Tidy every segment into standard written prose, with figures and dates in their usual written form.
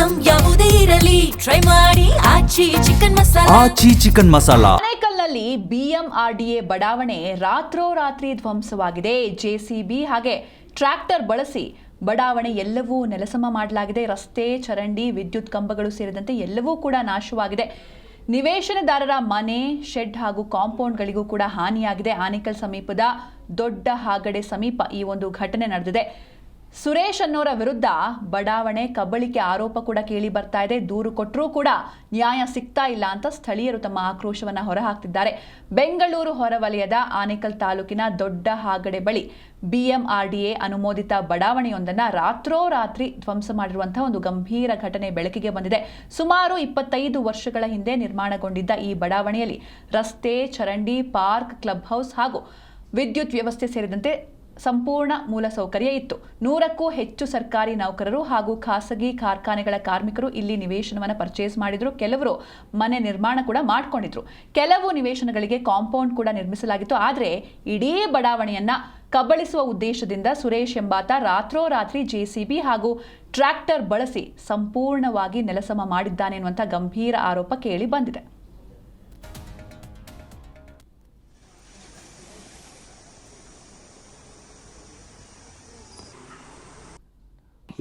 Item ಯಾವುದೇ ಇರಲಿ try ಮಾಡಿ ಆಚಿ ಚಿಕನ್ ಮಸಾಲಾ. ಆನೇಕಲ್ನಲ್ಲಿ BMRDA ಬಡಾವಣೆ ರಾತ್ರೋರಾತ್ರಿ ಧ್ವಂಸವಾಗಿದೆ. JCB ಹಾಗೆ ಟ್ರ್ಯಾಕ್ಟರ್ ಬಳಸಿ ಬಡಾವಣೆ ಎಲ್ಲವೂ ನೆಲಸಮ ಮಾಡಲಾಗಿದೆ. ರಸ್ತೆ, ಚರಂಡಿ, ವಿದ್ಯುತ್ ಕಂಬಗಳು ಸೇರಿದಂತೆ ಎಲ್ಲವೂ ಕೂಡ ನಾಶವಾಗಿದೆ. ನಿವೇಶನದಾರರ ಮನೆ, ಶೆಡ್ ಹಾಗೂ ಕಾಂಪೌಂಡ್ಗಳಿಗೂ ಕೂಡ ಹಾನಿಯಾಗಿದೆ. ಆನೇಕಲ್ ಸಮೀಪದ ದೊಡ್ಡ ಹಾಗಡೆ ಸಮೀಪ ಈ ಒಂದು ಘಟನೆ ನಡೆದಿದೆ. ಸುರೇಶ್ ಅನ್ನೋರ ವಿರುದ್ಧ ಬಡಾವಣೆ ಕಬಳಿಕೆ ಆರೋಪ ಕೂಡ ಕೇಳಿ ಬರ್ತಾ ಇದೆ. ದೂರು ಕೊಟ್ಟರೂ ಕೂಡ ನ್ಯಾಯ ಸಿಗ್ತಾ ಇಲ್ಲ ಅಂತ ಸ್ಥಳೀಯರು ತಮ್ಮ ಆಕ್ರೋಶವನ್ನ ಹೊರಹಾಕ್ತಿದ್ದಾರೆ. ಬೆಂಗಳೂರು ಹೊರವಲಯದ ಆನೇಕಲ್ ತಾಲೂಕಿನ ದೊಡ್ಡ ಹಾಗಡೆ ಬಳಿ BMRDA ಅನುಮೋದಿತ ಬಡಾವಣೆಯೊಂದನ್ನ ರಾತ್ರೋರಾತ್ರಿ ಧ್ವಂಸ ಮಾಡಿರುವಂತಹ ಒಂದು ಗಂಭೀರ ಘಟನೆ ಬೆಳಕಿಗೆ ಬಂದಿದೆ. ಸುಮಾರು 25 ವರ್ಷಗಳ ಹಿಂದೆ ನಿರ್ಮಾಣಗೊಂಡಿದ್ದ ಈ ಬಡಾವಣೆಯಲ್ಲಿ ರಸ್ತೆ, ಚರಂಡಿ, ಪಾರ್ಕ್, ಕ್ಲಬ್ ಹೌಸ್ ಹಾಗೂ ವಿದ್ಯುತ್ ವ್ಯವಸ್ಥೆ ಸೇರಿದಂತೆ ಸಂಪೂರ್ಣ ಮೂಲಸೌಕರ್ಯ ಇತ್ತು. 100ಕ್ಕೂ ಹೆಚ್ಚು ಸರ್ಕಾರಿ ನೌಕರರು ಹಾಗೂ ಖಾಸಗಿ ಕಾರ್ಖಾನೆಗಳ ಕಾರ್ಮಿಕರು ಇಲ್ಲಿ ನಿವೇಶನವನ್ನು ಪರ್ಚೇಸ್ ಮಾಡಿದ್ರು. ಕೆಲವರು ಮನೆ ನಿರ್ಮಾಣ ಕೂಡ ಮಾಡಿಕೊಂಡಿದ್ರು. ಕೆಲವು ನಿವೇಶನಗಳಿಗೆ ಕಾಂಪೌಂಡ್ ಕೂಡ ನಿರ್ಮಿಸಲಾಗಿತ್ತು. ಆದರೆ ಇಡೀ ಬಡಾವಣೆಯನ್ನ ಕಬಳಿಸುವ ಉದ್ದೇಶದಿಂದ ಸುರೇಶ್ ಎಂಬಾತ ರಾತ್ರೋರಾತ್ರಿ JCB ಹಾಗೂ ಟ್ರ್ಯಾಕ್ಟರ್ ಬಳಸಿ ಸಂಪೂರ್ಣವಾಗಿ ನೆಲಸಮ ಮಾಡಿದ್ದಾನೆ ಎನ್ನುವಂಥ ಗಂಭೀರ ಆರೋಪ ಕೇಳಿ ಬಂದಿದೆ.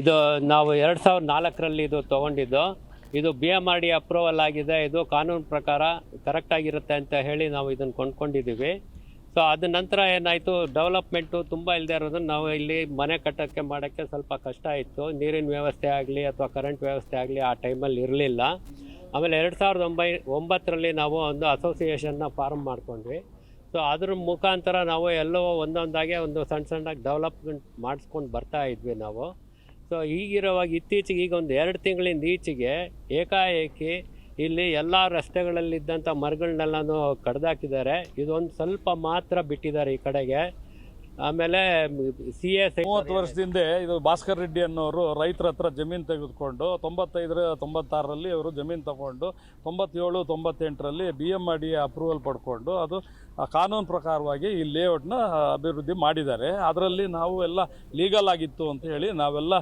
ಇದು ನಾವು 2004ರಲ್ಲಿ ಇದು ತೊಗೊಂಡಿದ್ದು. ಇದು BMRDA ಅಪ್ರೂವಲ್ ಆಗಿದೆ. ಇದು ಕಾನೂನು ಪ್ರಕಾರ ಕರೆಕ್ಟಾಗಿರುತ್ತೆ ಅಂತ ಹೇಳಿ ನಾವು ಇದನ್ನು ಕೊಂಡ್ಕೊಂಡಿದ್ದೀವಿ. ಸೊ ಅದ ನಂತರ ಏನಾಯಿತು, ಡೆವಲಪ್ಮೆಂಟು ತುಂಬ ಇಲ್ಲದೆ ಇರೋದನ್ನು ನಾವು ಇಲ್ಲಿ ಮನೆ ಕಟ್ಟೋಕ್ಕೆ ಮಾಡೋಕ್ಕೆ ಸ್ವಲ್ಪ ಕಷ್ಟ ಇತ್ತು. ನೀರಿನ ವ್ಯವಸ್ಥೆ ಆಗಲಿ ಅಥವಾ ಕರೆಂಟ್ ವ್ಯವಸ್ಥೆ ಆಗಲಿ ಆ ಟೈಮಲ್ಲಿ ಇರಲಿಲ್ಲ. ಆಮೇಲೆ 2009ರಲ್ಲಿ ನಾವು ಒಂದು ಅಸೋಸಿಯೇಷನ್ನ ಫಾರ್ಮ್ ಮಾಡ್ಕೊಂಡ್ವಿ. ಸೊ ಅದ್ರ ಮುಖಾಂತರ ನಾವು ಎಲ್ಲವೂ ಒಂದೊಂದಾಗೆ ಒಂದು ಸಣ್ಣದಾಗಿ ಡೆವಲಪ್ಮೆಂಟ್ ಮಾಡಿಸ್ಕೊಂಡು ಬರ್ತಾ ಇದ್ವಿ ನಾವು. ಸೊ ಈಗಿರುವಾಗ ಇತ್ತೀಚೆಗೆ ಈಗ ಒಂದು 2 ತಿಂಗಳಿಂದ ಈಚೆಗೆ ಏಕಾಏಕಿ ಇಲ್ಲಿ ಎಲ್ಲ ರಸ್ತೆಗಳಲ್ಲಿದ್ದಂಥ ಮರಗಳನ್ನೆಲ್ಲನೂ ಕಡ್ದಾಕಿದ್ದಾರೆ. ಇದೊಂದು ಸ್ವಲ್ಪ ಮಾತ್ರ ಬಿಟ್ಟಿದ್ದಾರೆ ಈ ಕಡೆಗೆ. ಆಮೇಲೆ CA 30 ವರ್ಷದಿಂದ ಇದು ಭಾಸ್ಕರ್ ರೆಡ್ಡಿ ಅನ್ನೋರು ರೈತರ ಹತ್ರ ಜಮೀನು ತೆಗೆದುಕೊಂಡು 95-96ರಲ್ಲಿ ಅವರು ಜಮೀನು ತಗೊಂಡು 97-98ರಲ್ಲಿ BMRDA ಅಪ್ರೂವಲ್ ಪಡ್ಕೊಂಡು ಅದು ಕಾನೂನು ಪ್ರಕಾರವಾಗಿ ಈ ಲೇಔಟ್ನ ಅಭಿವೃದ್ಧಿ ಮಾಡಿದ್ದಾರೆ. ಅದರಲ್ಲಿ ನಾವು ಎಲ್ಲ ಲೀಗಲ್ ಆಗಿತ್ತು ಅಂತ ಹೇಳಿ ನಾವೆಲ್ಲ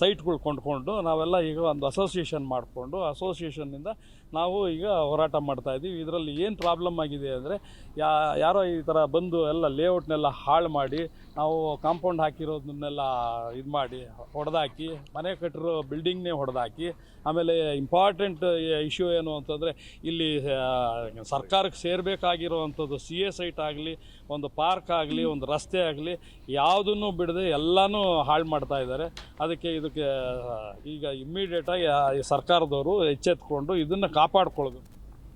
ಸೈಟ್ಗಳು ಕೊಂಡ್ಕೊಂಡು ನಾವೆಲ್ಲ ಈಗ ಒಂದು ಅಸೋಸಿಯೇಷನ್ ಮಾಡಿಕೊಂಡು ಅಸೋಸಿಯೇಷನ್ನಿಂದ ನಾವು ಈಗ ಹೋರಾಟ ಮಾಡ್ತಾಯಿದ್ದೀವಿ. ಇದರಲ್ಲಿ ಏನು ಪ್ರಾಬ್ಲಮ್ ಆಗಿದೆ ಅಂದರೆ ಯಾರೋ ಈ ಥರ ಬಂದು ಎಲ್ಲ ಲೇಔಟ್ನೆಲ್ಲ ಹಾಳು ಮಾಡಿ ನಾವು ಕಾಂಪೌಂಡ್ ಹಾಕಿರೋದನ್ನೆಲ್ಲ ಇದು ಮಾಡಿ ಹೊಡೆದಾಕಿ ಮನೆ ಕಟ್ಟಿರೋ ಬಿಲ್ಡಿಂಗ್ನೇ ಹೊಡೆದಾಕಿ. ಆಮೇಲೆ ಇಂಪಾರ್ಟೆಂಟ್ ಇಶ್ಯೂ ಏನು ಅಂತಂದರೆ ಇಲ್ಲಿ ಸರ್ಕಾರಕ್ಕೆ ಸೇರಬೇಕಾಗಿರೋವಂಥದ್ದು CA ಸೈಟ್ ಆಗಲಿ, ಒಂದು ಪಾರ್ಕ್ ಆಗಲಿ, ಒಂದು ರಸ್ತೆ ಆಗಲಿ ಯಾವುದನ್ನು ಬಿಡದೆ ಎಲ್ಲನೂ ಹಾಳು ಮಾಡ್ತಾ ಇದ್ದಾರೆ. ಇದಕ್ಕೆ ಈಗ ಇಮ್ಮಿಡಿಯೇಟಾಗಿ ಸರ್ಕಾರದವರು ಎಚ್ಚೆತ್ಕೊಂಡು ಇದನ್ನು ಕಾಪಾಡ್ಕೊಳ್ಳೋದು.